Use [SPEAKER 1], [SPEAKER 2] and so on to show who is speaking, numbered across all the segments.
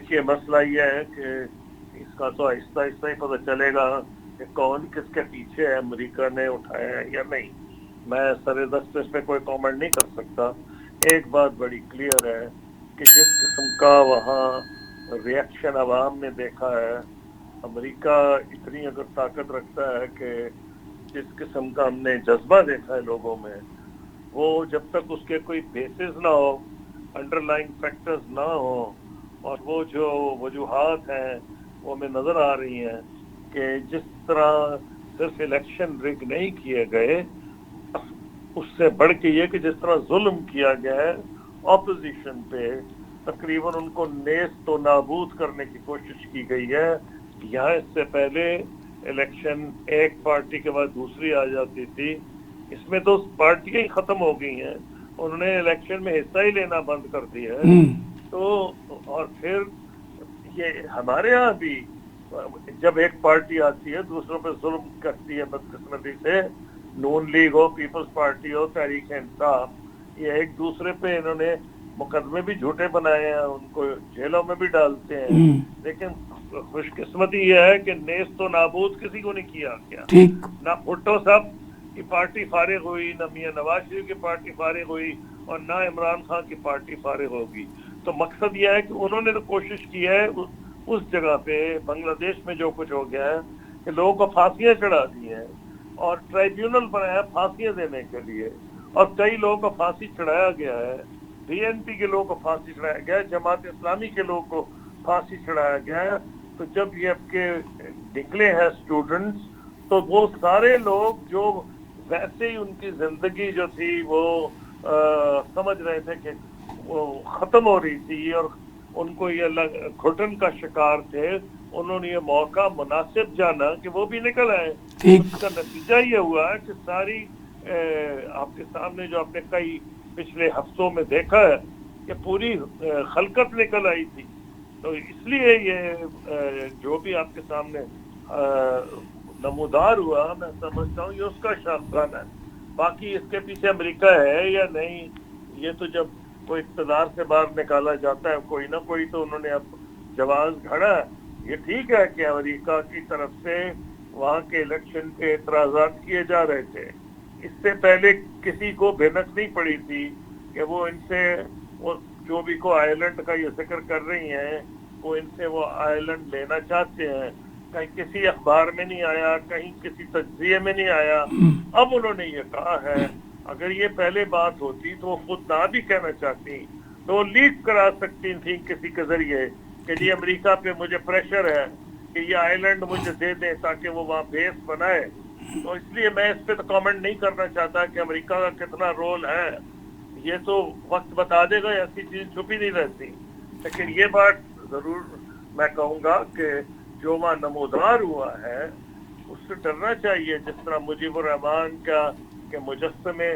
[SPEAKER 1] देखिए मसला ये है कि इसका तो आहिस्ता आहिस्ता ही पता चलेगा कि कौन किसके पीछे है, अमेरिका ने उठाया है या नहीं। मैं सरे दस्त इस पे कोई कमेंट नहीं कर सकता। एक बात बड़ी क्लियर है कि जिस किस्म का वहाँ रिएक्शन अवाम ने देखा है, अमेरिका इतनी अगर ताकत रखता है कि जिस किस्म का हमने जज्बा देखा है लोगों में, वो जब तक उसके कोई बेसिस ना हो, अंडरलाइंग फैक्टर्स ना हो, और वो जो वजूहात हैं वो हमें नजर आ रही हैं कि जिस तरह सिर्फ इलेक्शन रिग नहीं किए गए, उससे बढ़ के ये कि जिस तरह जुल्म किया गया है ऑपोजिशन पे, तकरीबन उनको नेस्त तो नाबूद करने की कोशिश की गई है। यहाँ इससे पहले इलेक्शन एक पार्टी के बाद दूसरी आ जाती थी, इसमें तो पार्टियां ही खत्म हो गई हैं, उन्होंने इलेक्शन में हिस्सा ही लेना बंद कर दिया है। तो और फिर ये हमारे यहाँ भी जब एक पार्टी आती है दूसरों पे जुल्म करती है, बदकिस्मती से नून लीग हो, पीपल्स पार्टी हो, तहरीक इंसाफ, ये एक दूसरे पे इन्होंने मुकदमे भी झूठे बनाए हैं, उनको जेलों में भी डालते हैं। लेकिन खुशकिस्मती ये है कि नेस्त तो नाबूद किसी को नहीं किया क्या। ना भुट्टो साहब की पार्टी फारिग हुई, ना मियां नवाज शरीफ की पार्टी फारिग हुई, और ना इमरान खान की पार्टी फारिग होगी। तो मकसद यह है कि उन्होंने तो कोशिश की है उस जगह पे बांग्लादेश में जो कुछ हो गया है कि लोगों को फांसियां चढ़ा दी हैं और ट्राइब्यूनल बनाया फांसियां देने के लिए, और कई लोगों को फांसी चढ़ाया गया है, बीएनपी के लोगों को फांसी चढ़ाया गया है, जमात इस्लामी के लोगों को फांसी चढ़ाया गया है। तो जब ये आपके निकले हैं स्टूडेंट्स, तो वो सारे लोग जो वैसे ही उनकी जिंदगी जो थी वो समझ रहे थे कि वो खत्म हो रही थी और उनको ये घुटन का शिकार थे, उन्होंने ये मौका मुनासिब जाना कि वो भी निकल आए। उसका नतीजा ये हुआ कि सारी आपके सामने जो आपने कई पिछले हफ्तों में देखा है कि पूरी खलकत निकल आई थी। तो इसलिए ये जो भी आपके सामने नमूदार हुआ, मैं समझता हूँ ये उसका शाहजहान है। बाकी इसके पीछे अमेरिका है या नहीं, ये तो जब कोई इक़्तिदार से बाहर निकाला जाता है कोई ना कोई, तो उन्होंने अब जवाब घड़ा। ये ठीक है कि अमेरिका की तरफ से वहाँ के इलेक्शन पे एतराज़ात किए जा रहे थे, इससे पहले किसी को भनक नहीं पड़ी थी कि वो इनसे वो जो भी को आयरलैंड का ये जिक्र कर रही हैं, वो इनसे वो आयरलैंड लेना चाहते हैं। कहीं किसी अखबार में नहीं आया, कहीं किसी तज्जिए में नहीं आया। अब उन्होंने ये कहा है, अगर ये पहले बात होती तो वो खुद ना भी कहना चाहती तो लीक करा सकती थी किसी के जरिए कि जी अमेरिका पे मुझे प्रेशर है कि ये आइलैंड मुझे दे दें ताकि वो वहाँ बेस बनाए। तो इसलिए मैं इस पे तो कमेंट नहीं करना चाहता कि अमेरिका का कितना रोल है, ये तो वक्त बता देगा, ऐसी चीज छुपी नहीं रहती। लेकिन ये बात जरूर मैं कहूँगा कि जो वहाँ नमूदार हुआ है उससे डरना चाहिए। जिस तरह मुजीबुर रहमान के मुजस्समे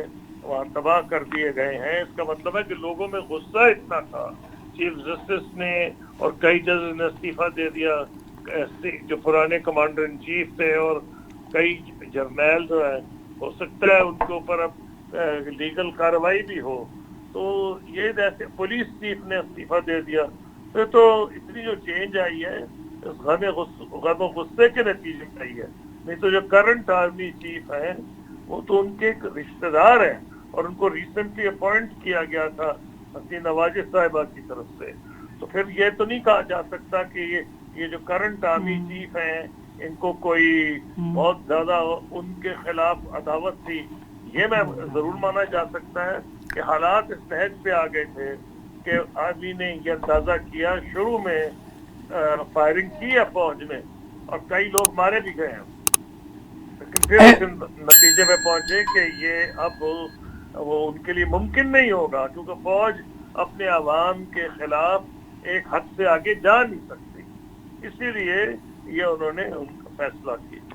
[SPEAKER 1] वहाँ तबाह कर दिए गए हैं, इसका मतलब है कि लोगों में गुस्सा इतना था, चीफ जस्टिस ने और कई जज ने इस्तीफा दे दिया, जो पुराने कमांडर इन चीफ थे, और कई जर्नैल जो है हो सकता है उनके ऊपर अब लीगल कार्रवाई भी हो। तो ये जैसे पुलिस चीफ ने इस्तीफा दे दिया, तो इतनी जो चेंज आई है इस गम गुस्से के नतीजे में आई है। नहीं तो जो करंट आर्मी चीफ है वो तो उनके एक रिश्तेदार हैं और उनको रिसेंटली अपॉइंट किया गया था हसीना वाजिद साहिबा की तरफ से। तो फिर ये तो नहीं कहा जा सकता कि ये जो करंट आर्मी चीफ हैं इनको कोई बहुत ज्यादा उनके खिलाफ अदावत थी। ये मैं जरूर माना जा सकता है कि हालात इस नहज पे आ गए थे कि आर्मी ने ये अंदाजा किया, शुरू में फायरिंग की है फौज में और कई लोग मारे भी गए हैं, लेकिन फिर नतीजे पे पहुंचे कि ये अब वो उनके लिए मुमकिन नहीं होगा, क्योंकि फौज अपने आवाम के खिलाफ एक हद से आगे जा नहीं सकती। इसीलिए ये उन्होंने उनका फैसला किया।